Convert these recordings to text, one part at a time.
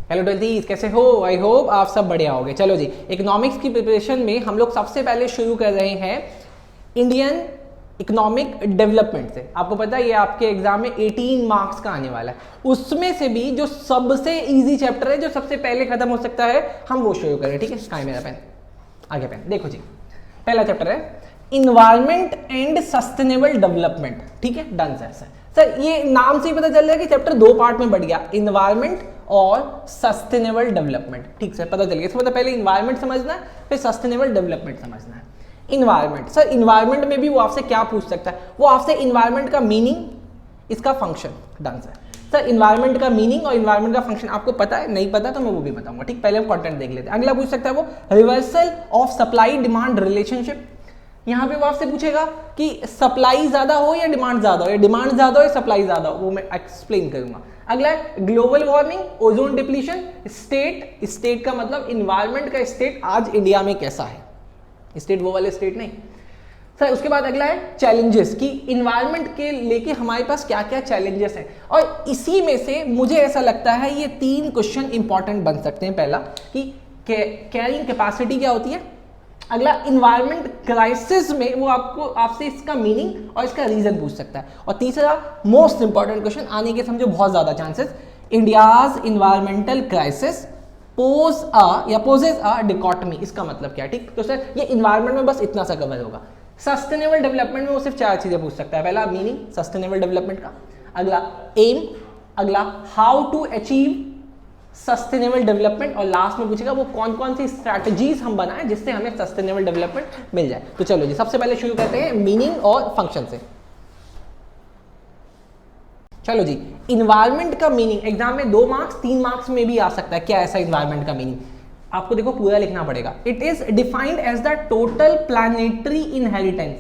Hello ट्वेल्थीज, कैसे हो? I hope आप सब बढ़िया होगे। चलो जी, इकोनॉमिक्स की प्रिपरेशन में हम लोग सबसे पहले शुरू कर रहे हैं इंडियन इकोनॉमिक डेवलपमेंट से। आपको पता है ये आपके एग्जाम में 18 मार्क्स का आने वाला है। उसमें से भी जो सबसे इजी चैप्टर है, जो सबसे पहले खत्म हो सकता है, हम वो शुरू करें। ठीक है, कहाँ है मेरा पेन? आगे पेन देखो जी। पहला चैप्टर है इन्वायरमेंट एंड सस्टेनेबल डेवलपमेंट। ठीक है, डन सर ये नाम से ही पता चल रहा है कि चैप्टर दो पार्ट में बढ़ गया, इन्वायरमेंट और सस्टेनेबल डेवलपमेंट। ठीक सर, पता चल गया। इसमें मतलब पहले इन्वायरमेंट समझना है, फिर सस्टेनेबल डेवलपमेंट समझना है। इन्वायरमेंट, सर इन्वायरमेंट में भी वो आपसे क्या पूछ सकता है? वो आपसे इन्वायरमेंट का मीनिंग, इसका फंक्शन। डन सर इन्वायरमेंट का मीनिंग और इन्वायरमेंट का फंक्शन आपको पता है? नहीं पता तो मैं वो भी बताऊंगा। ठीक, पहले हम कंटेंट देख लेते हैं। अगला पूछ सकता है वो reversal of supply demand relationship. यहां पे वो आपसे पूछेगा कि सप्लाई ज्यादा हो या डिमांड ज्यादा हो, या डिमांड ज्यादा हो या सप्लाई ज्यादा हो, वो मैं एक्सप्लेन करूंगा। अगला है global warming, ozone depletion, state का मतलब इन्वायरमेंट का स्टेट आज इंडिया में कैसा है, स्टेट वो वाले स्टेट नहीं सर। उसके बाद अगला है चैलेंजेस, कि इन्वायरमेंट के लेके हमारे पास क्या क्या चैलेंजेस हैं, और इसी में से मुझे ऐसा लगता है ये 3 क्वेश्चन इंपॉर्टेंट बन सकते हैं। पहला कि कैरिंग कैपेसिटी क्या होती है। अगला इन्वायरमेंट क्राइसिस में वो आपसे इसका मीनिंग और इसका रीजन पूछ सकता है। और तीसरा मोस्ट इंपॉर्टेंट क्वेश्चन आने के समझो बहुत ज्यादा chances, India's environmental crisis poses a dichotomy. इसका मतलब क्या है? ठीक, तो सर ये इन्वायरमेंट में बस इतना सा कवर होगा। सस्टेनेबल डेवलपमेंट में वो सिर्फ 4 चीजें पूछ सकता है। पहला मीनिंग सस्टेनेबल डेवलपमेंट का, अगला एम, अगला how to achieve sustainable development, और लास्ट में पूछेगा वो कौन कौन सी स्ट्रैटेजीज हम बनाएं जिससे हमें सस्टेनेबल डेवलपमेंट मिल जाए। तो चलो जी, सबसे पहले शुरू करते हैं मीनिंग और फंक्शन से। चलो जी, इन्वायरमेंट का मीनिंग एग्जाम में 2 मार्क्स 3 मार्क्स में भी आ सकता है। क्या ऐसा इन्वायरमेंट का मीनिंग? आपको देखो पूरा लिखना पड़ेगा। It is defined as the total planetary inheritance,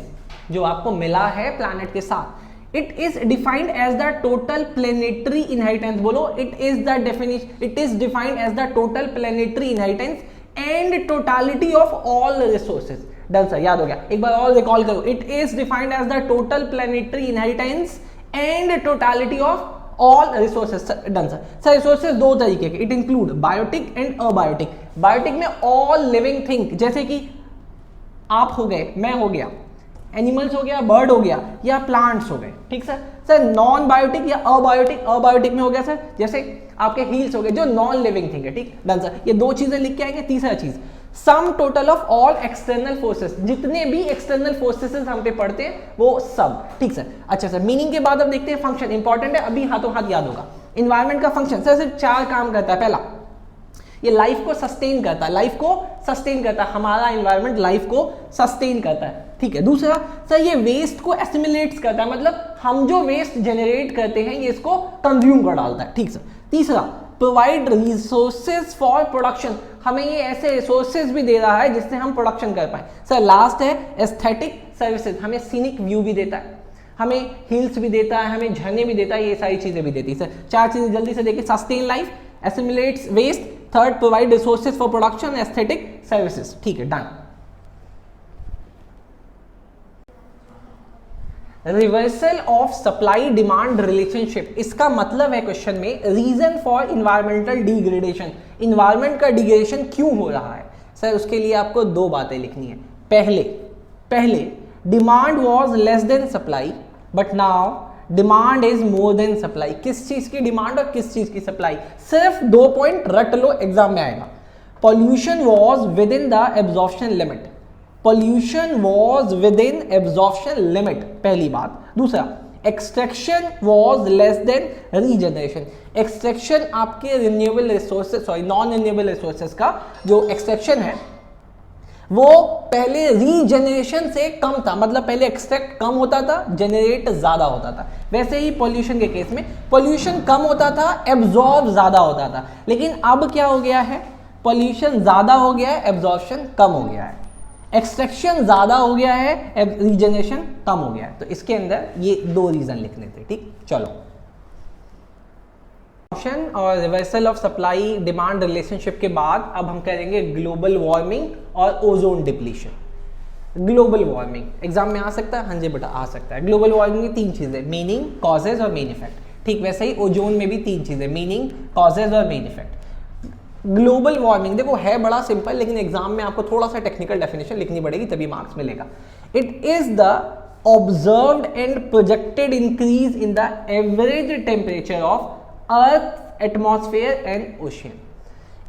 जो आपको मिला है प्लैनेट के साथ। It is defined as the total planetary inheritance. बोलो, it is defined as the total planetary inheritance and totality of all resources. Done sir, याद हो गया। एक बार और रिकॉल करो। It is defined as the total planetary inheritance and totality of all resources. Done sir. Sir resources 2 तरीके के, it include biotic and abiotic. Biotic में all living thing, जैसे कि आप हो गए, मैं हो गया, एनिमल्स हो गया, बर्ड हो गया, या प्लांट्स हो गए। ठीक सर नॉन बायोटिक या अबायोटिक में हो गया सर, जैसे आपके हील्स हो गए, जो नॉन लिविंग थिंग है। ठीक, डन सर। ये 2 चीजें लिख के आएंगे। तीसरा चीज sum total of all external forces, जितने भी एक्सटर्नल फोर्सेस हम पे पढ़ते हैं वो सब। ठीक सर। अच्छा सर, मीनिंग के बाद अब देखते हैं फंक्शन। इंपॉर्टेंट है, अभी हाथों हाथ याद होगा। इन्वायरमेंट का फंक्शन सर सिर्फ 4 काम करता है। पहला, ये लाइफ को सस्टेन करता है, हमारा इन्वायरमेंट लाइफ को सस्टेन करता है। ठीक है। दूसरा सर, ये वेस्ट को एसिमिलेट्स करता है, मतलब हम जो वेस्ट जनरेट करते हैं ये इसको कंज्यूम कर डालता है। ठीक सर। तीसरा, प्रोवाइड रिसोर्सेज फॉर प्रोडक्शन, हमें ये ऐसे रिसोर्सेज भी दे रहा है जिससे हम प्रोडक्शन कर पाए। सर लास्ट है एस्थेटिक सर्विसेज, हमें सीनिक व्यू भी देता है, हमें हिल्स भी देता है, हमें झरने भी देता है, ये सारी चीजें भी देती है। सर 4 चीजें जल्दी से देखिए। Sustain life, assimilates waste, third provide resources for production, aesthetic services. ठीक है, done. Reversal of supply demand relationship, इसका मतलब है क्वेश्चन में reason for environmental degradation, environment का डिग्रेडेशन क्यों हो रहा है। सर उसके लिए आपको 2 बातें लिखनी है। पहले demand was less than supply, but now demand is more than supply. किस चीज की डिमांड और किस चीज की सप्लाई? सिर्फ 2 पॉइंट रट लो, एग्जाम में आएगा। Pollution was within the absorption limit, pollution was within absorption limit, पहली बात। दूसरा, extraction was less than regeneration, extraction आपके renewable resources non renewable resources का जो एक्सट्रैक्शन है वो पहले रीजनरेशन से कम था, मतलब पहले एक्सट्रैक्ट कम होता था, जनरेट ज्यादा होता था। वैसे ही पॉल्यूशन के केस में पॉल्यूशन कम होता था, एब्जॉर्ब ज्यादा होता था। लेकिन अब क्या हो गया है? पॉल्यूशन ज्यादा हो गया है, एब्जॉर्प्शन कम हो गया है, एक्सट्रैक्शन ज्यादा हो गया है, रीजनरेशन कम हो गया है। तो इसके अंदर ये 2 रीजन लिखने थे। ठीक, चलो। ऑप्शन और reversal of supply demand relationship के बाद अब हम करेंगे ग्लोबल वार्मिंग और ozone depletion. Global warming exam में आ सकता है? हाँ जी बेटा, आ सकता है। ग्लोबल वार्मिंग में 3 चीजें, मीनिंग, कॉजेज और मेन इफेक्ट। ठीक, वैसे ही ओजोन में भी 3 चीजें, मीनिंग, कॉजेज और मेन इफेक्ट। ग्लोबल वार्मिंग देखो है बड़ा सिंपल, लेकिन एग्जाम में आपको थोड़ा सा टेक्निकल डेफिनेशन लिखनी पड़ेगी तभी मार्क्स मिलेगा। It is the observed and projected increase in the average temperature of earth atmosphere and ocean.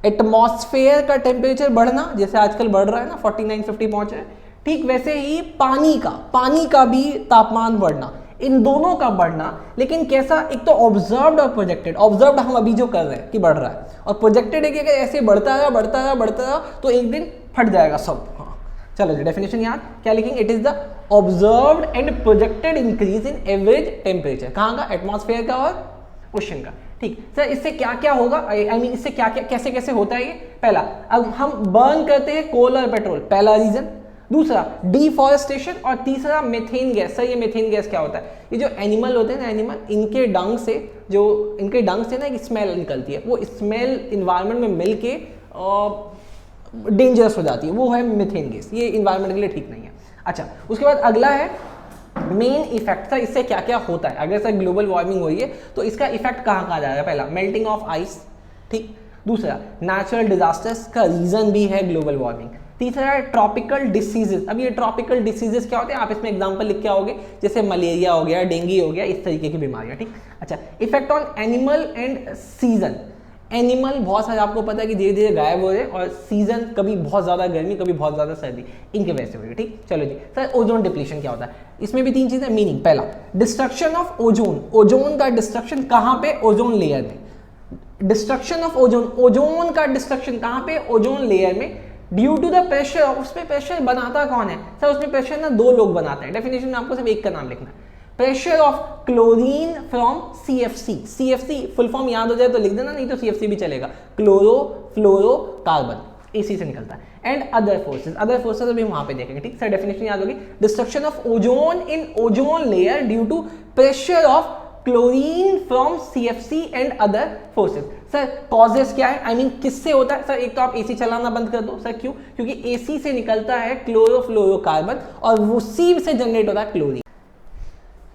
Atmosphere का टेम्परेचर बढ़ना, जैसे आजकल बढ़ रहा है ना 49-50 पहुंच रहा है, ठीक वैसे ही पानी का भी तापमान बढ़ना, इन दोनों का बढ़ना। लेकिन कैसा, एक तो ऑब्जर्व्ड और प्रोजेक्टेड। ऑब्जर्व्ड हम अभी जो कर रहे हैं कि बढ़ रहा है, और प्रोजेक्टेड है कि अगर ऐसे बढ़ता रहा तो एक दिन फट जाएगा सब। हाँ चलो जी, डेफिनेशन याद क्या लिखेंगे, it is the observed and projected increase in average temperature. कहाँ का, एटमॉस्फेयर का और ओशन का। ठीक सर, इससे क्या क्या होगा, आई मीन इससे क्या क्या कैसे कैसे होता है ये। पहला, अब हम बर्न करते हैं कोल और पेट्रोल, पहला रीजन। दूसरा डिफॉरेस्टेशन, और तीसरा मेथेन गैस। सर ये मेथेन गैस क्या होता है, ये जो एनिमल होते हैं ना, एनिमल, इनके डंग से ना एक स्मेल निकलती है, वो स्मेल इन्वायरमेंट में मिलके डेंजरस हो जाती है, वो है मेथेन गैस। ये इन्वायरमेंट के लिए ठीक नहीं है। अच्छा, उसके बाद अगला है मेन इफेक्ट। सर इससे क्या क्या होता है, अगर सर ग्लोबल वार्मिंग हो रही है तो इसका इफेक्ट कहाँ कहाँ जाएगा। पहला, मेल्टिंग ऑफ आइस, ठीक। दूसरा, नेचुरल डिजास्टर्स का रीजन भी है ग्लोबल वार्मिंग। तीसरा है ट्रॉपिकल डिसीजेस। अब ये ट्रॉपिकल डिसीजेस क्या होते हैं, आप इसमें एग्जांपल लिख के आओगे, जैसे मलेरिया हो गया, डेंगू हो गया, इस तरीके की बीमारियां, ठीक। अच्छा, effect on animal and season. Animal बहुत सारे आपको पता है कि धीरे धीरे गायब हो रहे हैं, और सीजन कभी बहुत ज्यादा गर्मी, कभी बहुत ज्यादा सर्दी, इनके वजह से हो रही है, ठीक। चलो जी सर, ओजोन डिप्लीशन क्या होता है, इसमें भी 3 चीजें। मीनिंग, पहला डिस्ट्रक्शन ऑफ ओजोन। ओजोन का डिस्ट्रक्शन कहाँ पे, ओजोन लेयर में। डिस्ट्रक्शन ऑफ ओजोन, ओजोन का डिस्ट्रक्शन कहाँ पे, ओजोन लेयर में। ड्यू टू द प्रेशर, उसमें प्रेशर बनाता कौन है सर, उसमें प्रेशर ना 2 लोग बनाते हैं। डेफिनेशन में आपको सिर्फ एक का नाम लिखना है, pressure of chlorine from CFC। CFC full form याद हो जाए तो लिख देना, नहीं तो CFC भी चलेगा, क्लोरो फ्लोरो कार्बन, इसी से निकलता है। And other forces, other forces अभी वहां पे देखेंगे, ठीक सर। डेफिनेशन याद होगी, destruction of ozone in ozone layer due to pressure of chlorine from CFC and other forces. Sir causes क्या है, आई मीन किससे होता है। सर एक तो आप AC चलाना बंद कर दो। सर क्यों, क्योंकि AC से निकलता है क्लोरोफ्लोरोकार्बन, और उसी से जनरेट होता है क्लोरीन।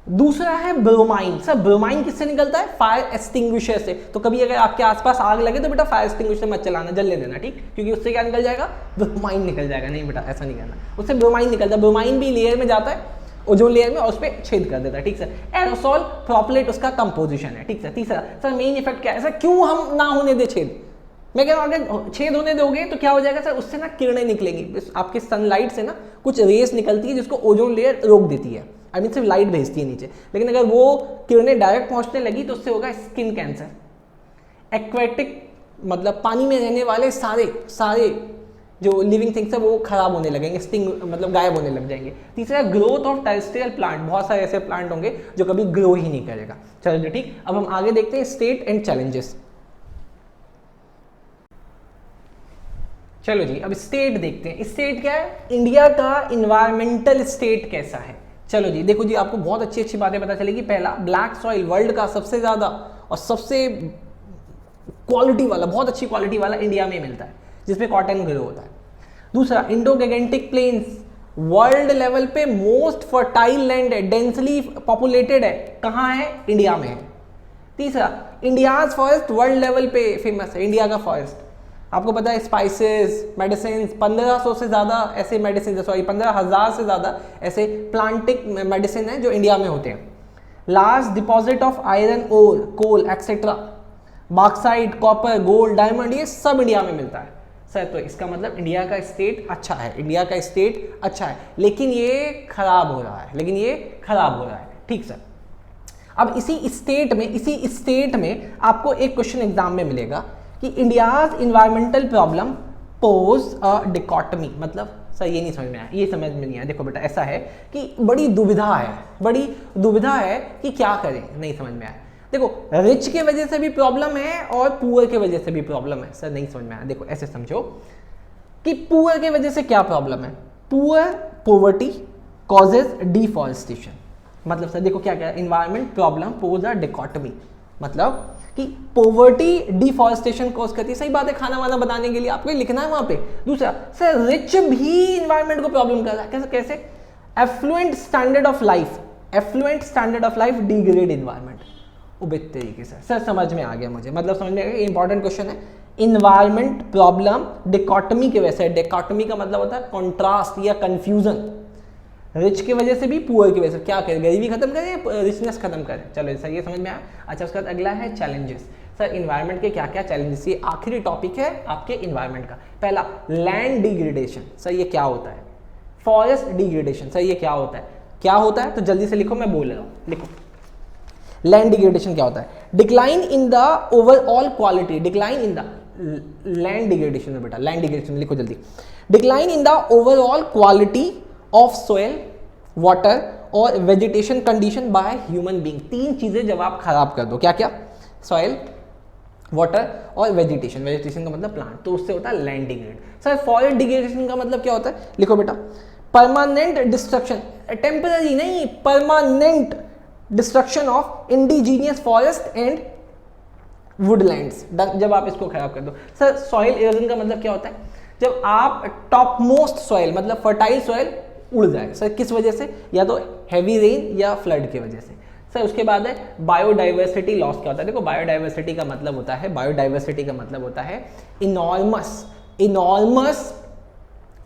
दूसरा है ब्रोमाइन। सर ब्रोमाइन किससे निकलता है, फायर एक्सटिंग्विशर से। तो कभी अगर आपके आसपास आग लगे तो बेटा फायर एक्सटिंग्विशर मत चलाना, जलने देना, ठीक, क्योंकि उससे क्या निकल जाएगा, ब्रोमाइन निकल जाएगा। नहीं बेटा ऐसा नहीं करना, उससे ब्रोमाइन निकलता है। ब्रोमाइन भी लेयर में जाता है, ओजोन लेयर में, और उस पर छेद कर देता है, ठीक सर। एरोसोल ड्रॉपलेट उसका कंपोजिशन है, ठीक सर। तीसरा सर मेन इफेक्ट क्या है, सर क्यों हम ना होने दे छेद। मैं कह रहा हूँ अगर छेद होने दोगे तो क्या हो जाएगा सर, उससे ना किरणें निकलेंगी, आपके सनलाइट से ना कुछ रेस निकलती है जिसको ओजोन लेयर रोक देती है, आई मीन सिर्फ लाइट भेजती है नीचे। लेकिन अगर वो किरणें डायरेक्ट पहुंचने लगी तो उससे होगा स्किन कैंसर। एक्वेटिक मतलब पानी में रहने वाले सारे जो लिविंग थिंग्स है वो खराब होने लगेंगे, स्टिंग मतलब गायब होने लग जाएंगे। तीसरा, ग्रोथ ऑफ टेरेस्ट्रियल प्लांट। बहुत सारे ऐसे प्लांट होंगे जो कभी ग्रो ही नहीं करेगा। चलो ठीक, अब हम आगे देखते हैं स्टेट एंड चैलेंजेस। चलो जी, अब स्टेट देखते हैं। स्टेट क्या है, इंडिया का इन्वायरमेंटल स्टेट कैसा है। चलो जी देखो जी, आपको बहुत अच्छी अच्छी बातें पता चलेगी। पहला, ब्लैक सॉइल वर्ल्ड का सबसे ज्यादा और सबसे क्वालिटी वाला, बहुत अच्छी क्वालिटी वाला इंडिया में मिलता है, जिसमें कॉटन ग्रो होता है। दूसरा, Indo Gangetic plains world level पे मोस्ट फर्टाइल लैंड है, डेंसली पॉपुलेटेड है, कहाँ है, इंडिया में है। तीसरा, इंडियाज फॉरेस्ट वर्ल्ड लेवल पे फेमस है, इंडिया का फॉरेस्ट। आपको पता है स्पाइसेस, मेडिसिन, 1500 से ज़्यादा ऐसे मेडिसिन, 15,000 से ज़्यादा ऐसे प्लांटिक मेडिसिन है जो इंडिया में होते हैं। Large deposit of iron ore, coal etcetera, bauxite, copper, gold, diamond, ये सब इंडिया में मिलता है सर। तो इसका मतलब इंडिया का स्टेट अच्छा है, इंडिया का स्टेट अच्छा है, लेकिन ये खराब हो रहा है, ठीक सर। अब इसी स्टेट में आपको एक क्वेश्चन एग्जाम में मिलेगा कि India's environmental problem pose a dichotomy. मतलब सर ये नहीं समझ में आया, ये समझ में नहीं आया। देखो बेटा ऐसा है कि बड़ी दुविधा है कि क्या करें, नहीं समझ में आया। देखो रिच के वजह से भी प्रॉब्लम है और पुअर के वजह से भी प्रॉब्लम है। सर नहीं समझ में आया। देखो ऐसे समझो कि पुअर के वजह से क्या प्रॉब्लम है, पुअर पॉवर्टी कॉजेज डिफॉरेस्टेशन। मतलब सर देखो क्या environment problem pose a dichotomy, मतलब कि पॉवर्टी डिफॉरेस्टेशन कॉज करती है। सही बात है, खाना वाना बनाने के लिए आपको लिखना है वहां पे। दूसरा, सर रिच भी इन्वायरमेंट को प्रॉब्लम कर रहा है, कैसे affluent standard of life degrade environment. उबित तरीके से सर समझ में आ गया मुझे, मतलब समझ में आ गया, इंपॉर्टेंट क्वेश्चन है। इन्वायरमेंट प्रॉब्लम डिकॉटमी की वजह से, डिकॉटमी का मतलब होता है कॉन्ट्रास्ट या कंफ्यूजन, रिच की वजह से भी पुअर की वजह से, क्या करें, गरीबी खत्म करें या रिचनेस खत्म करें। चलो सर ये समझ में आया। अच्छा उसके बाद अगला है चैलेंजेस। सर इन्वायरमेंट के क्या क्या चैलेंजेस, ये आखिरी टॉपिक है आपके इन्वायरमेंट का। पहला लैंड डिग्रेडेशन, सर ये क्या होता है। फॉरेस्ट डिग्रेडेशन, सर ये क्या होता है, क्या होता है, तो जल्दी से लिखो, मैं बोल रहा हूँ, लिखो। लैंड डिग्रेडेशन क्या होता है, decline in the overall quality, decline in the land degradation में बेटा, लैंड डिग्रेडेशन लिखो जल्दी, decline in the overall quality of soil, water और vegetation condition by human being. तीन चीजें जब आप खराब कर दो, क्या क्या, सॉयल, वाटर और वेजिटेशन, वेजिटेशन का मतलब प्लांट, तो उससे होता है land degrade. Sir forest degradation का मतलब क्या होता है, लिखो बेटा, परमानेंट डिस्ट्रक्शन, टेम्पररी नहीं, permanent destruction of indigenous forest and Woodlands, जब आप इसको खराब कर दो। सर सॉइल इरोजन का मतलब क्या होता है, जब आप टॉप मोस्ट सॉइल मतलब फर्टाइल सॉइल उड़ जाए। सर किस वजह से, या तो हैवी रेन या फ्लड की वजह से। सर उसके बाद है बायोडाइवर्सिटी लॉस, क्या होता है, देखो बायोडाइवर्सिटी का मतलब होता है, बायोडाइवर्सिटी का मतलब होता है इनॉर्मस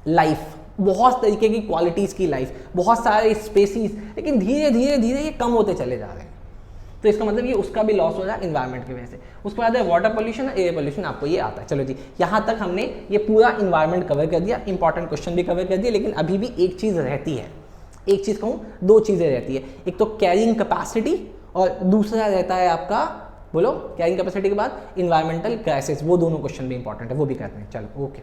लाइफ, बहुत तरीके की क्वालिटीज की लाइफ, बहुत सारे स्पेसीज, लेकिन धीरे धीरे धीरे ये कम होते चले जा रहे हैं। तो इसका मतलब ये उसका भी लॉस हो रहा है इन्वायरमेंट की वजह से। उसके बाद है वाटर पोल्यूशन, एयर पोल्यूशन, आपको ये आता है। चलो जी, यहाँ तक हमने ये पूरा इन्वायरमेंट कवर कर दिया, इंपॉर्टेंट क्वेश्चन भी कवर कर दिया, लेकिन अभी भी एक चीज़ रहती है, एक चीज़ कहूँ, दो चीज़ें रहती है, एक तो कैरिंग कैपेसिटी और दूसरा रहता है आपका, बोलो, कैरिंग कैपेसिटी के बाद इन्वायरमेंटल क्राइसिस, वो दोनों क्वेश्चन भी इंपॉर्टेंट है, वो भी करते हैं। चलो ओके।